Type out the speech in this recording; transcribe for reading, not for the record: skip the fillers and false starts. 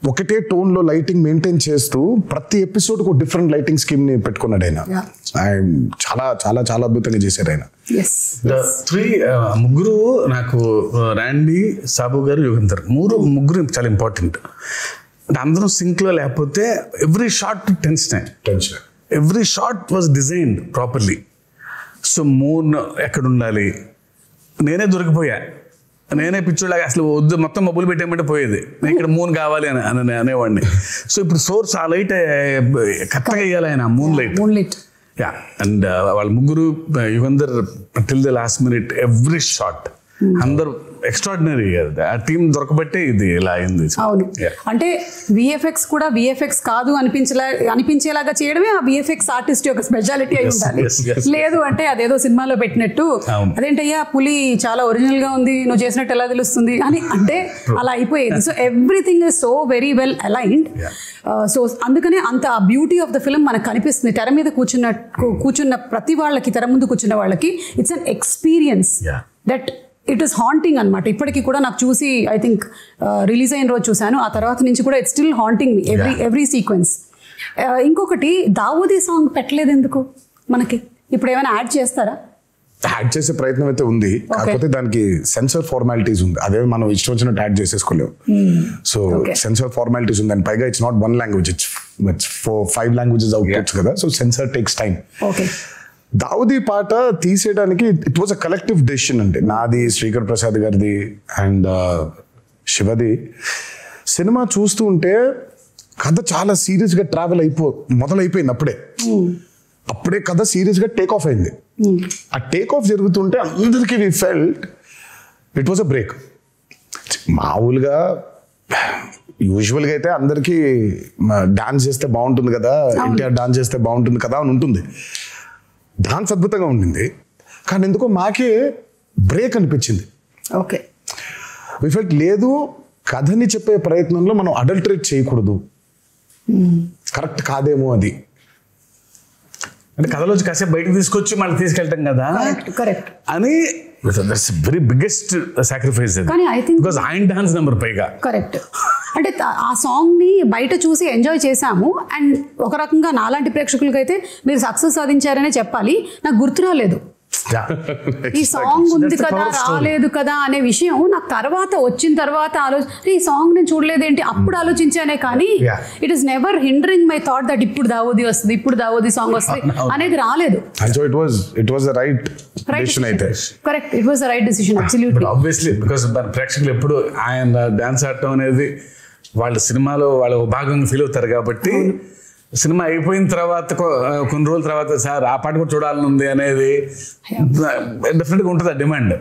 ఒకటే టోన్ లో lighting maintain చేస్తూ ప్రతి ఎపిసోడ్ కు డిఫరెంట్ లైటింగ్ స్కీమ్ ని పెట్టుకున్నాడు ఆయన. చాలా చాలా చాలా అద్భుతంగా చేశారు ఆయన. ముగ్గురు నాకు రాండీ, సాబు గారు, యుగంధర్ ముగ్గురు చాలా ఇంపార్టెంట్. అంటే అందరూ సింక్ లో లేకపోతే every shot tension, every shot was designed properly. So moon ఎక్కడ ఉండాలి, నేనే దొరికిపోయా, నేనే పిచ్చోళ్ళగా అసలు వద్దు మొత్తం మబ్బులు పెట్టేయమంటే పోయేది, నేను ఇక్కడ మూన్ కావాలి అని అనేవాడిని. సో ఇప్పుడు సోర్స్ ఆ లైట్ కరెక్ట్గా వేయాలి ఆయన, మూన్ లైట్. యా, అండ్ వాళ్ళ ముగ్గురు, Yugandhar till the last minute every shot అందరు ఎక్స్ట్రాడినరీ. ఆ టీం దొరకబట్టే ఇది ఇలా అయింది. అవును, అంటే విఎఫ్ఎక్స్ కూడా విఎఫ్ఎక్స్ కాదు అనిపించేలాగా చేయడమే ఆ విఎఫ్ఎక్స్ ఆర్టిస్ట్ యొక్క స్పెషాలిటీ అయి ఉండాలి. లేదు అంటే అదేదో సినిమాలో పెట్టినట్టు అదేంటయ్యా పులి చాలా ఒరిజినల్ గా ఉంది, నువ్వు చేసినట్టు ఎలా తెలుస్తుంది అని అంటే అలా అయిపోయేది. So everything is so very well aligned. So అందుకనే అంత ఆ బ్యూటీ ఆఫ్ ద ఫిల్మ్ మనకు కనిపిస్తుంది. తెర మీద కూర్చున్న ప్రతి వాళ్ళకి, తెర ముందు కూర్చున్న వాళ్ళకి it's an experience that it is haunting అనమాట. ఇప్పటికీ కూడా నాకు చూసి ఐ థింక్ రిలీజ్ అయిన రోజు చూశాను, ఆ తర్వాత నుంచి కూడా it's still haunting me every sequence. ఇంకొకటి, దావూదీ సాంగ్ పెట్టలేదు ఎందుకు మనకి? ఇప్పుడు ఏమైనా యాడ్ చేస్తారా? యాడ్ చేసే ప్రయత్నం అయితే ఉంది, కాకపోతే దానికి సెన్సార్ ఫార్మాలిటీస్ ఉంది. అదే మనం ఇష్టం వచ్చినట్టు యాడ్ చేసేసుకోలేము. సో సెన్సార్ ఫార్మాలిటీస్ ఉంది, అండ్ పైగా it's not one language, it's 5 languages outputs కదా. So censor takes time. Dawoodi పాట తీసేయడానికి it was a collective decision. అంటే నాది, శ్రీకర్ ప్రసాద్ గారిది అండ్ శివది. సినిమా చూస్తూ ఉంటే కథ చాలా సీరియస్గా ట్రావెల్ మొదలైపోయింది. అప్పుడే కథ సీరియస్గా టేక్ ఆఫ్ అయింది. ఆ టేక్ ఆఫ్ జరుగుతుంటే అందరికీ we felt it was a break. మామూలుగా యూజువల్గా అయితే అందరికీ డాన్స్ చేస్తే బాగుంటుంది కదా, ఎన్టీఆర్ డాన్స్ చేస్తే బాగుంటుంది కదా అని ఉంటుంది. డాన్స్ అద్భుతంగా ఉండింది, కానీ ఎందుకో మాకే బ్రేక్ అనిపించింది. ఓకే, వి ఫెల్ట్ లేదు, కథని చెప్పే ప్రయత్నంలో మనం అడల్టరేట్ చేయకూడదు, కరెక్ట్ కాదేమో అది. అంటే కథలోంచి కాసేపు బయటకు తీసుకొచ్చి మళ్ళీ తీసుకెళ్తాం కదా కరెక్ట్ అని. That's very biggest sacrifice. కానీ ఐ థింక్ బికాజ్ ఆయన డాన్స్ నెంబర్ పైగా కరెక్ట్. అంటే ఆ సాంగ్ని బయట చూసి ఎంజాయ్ చేశాము, అండ్ ఒక రకంగా నాలాంటి ప్రేక్షకులకైతే మీరు సక్సెస్ సాధించారనే చెప్పాలి. నాకు గుర్తు రాలేదు ఈ సాంగ్ ఉంది కదా, రాలేదు కదా అనే విషయం నాకు తర్వాత వచ్చిన తర్వాత ఈ సాంగ్ నేను చూడలేదేంటి అప్పుడు ఆలోచించానే, కానీ it is never hindering my thought that ఇప్పుడు దావోది వస్తుంది, ఇప్పుడు దావోది సాంగ్ వస్తుంది అనేది రాలేదు. Correct, it was the right decision. Absolutely, obviously, because ప్రేక్షకులు ఎప్పుడు ఆయన డాన్స్ ఆడటం అనేది వాళ్ళ సినిమాలో వాళ్ళ భాగంగా ఫీల్ అవుతారు కాబట్టి, సినిమా అయిపోయిన తర్వాత కొన్ని రోజుల తర్వాత సార్ ఆ పాట కూడా చూడాలని ఉంది అనేది డెఫినెట్గా ఉంటుంది ఆ డిమాండ్.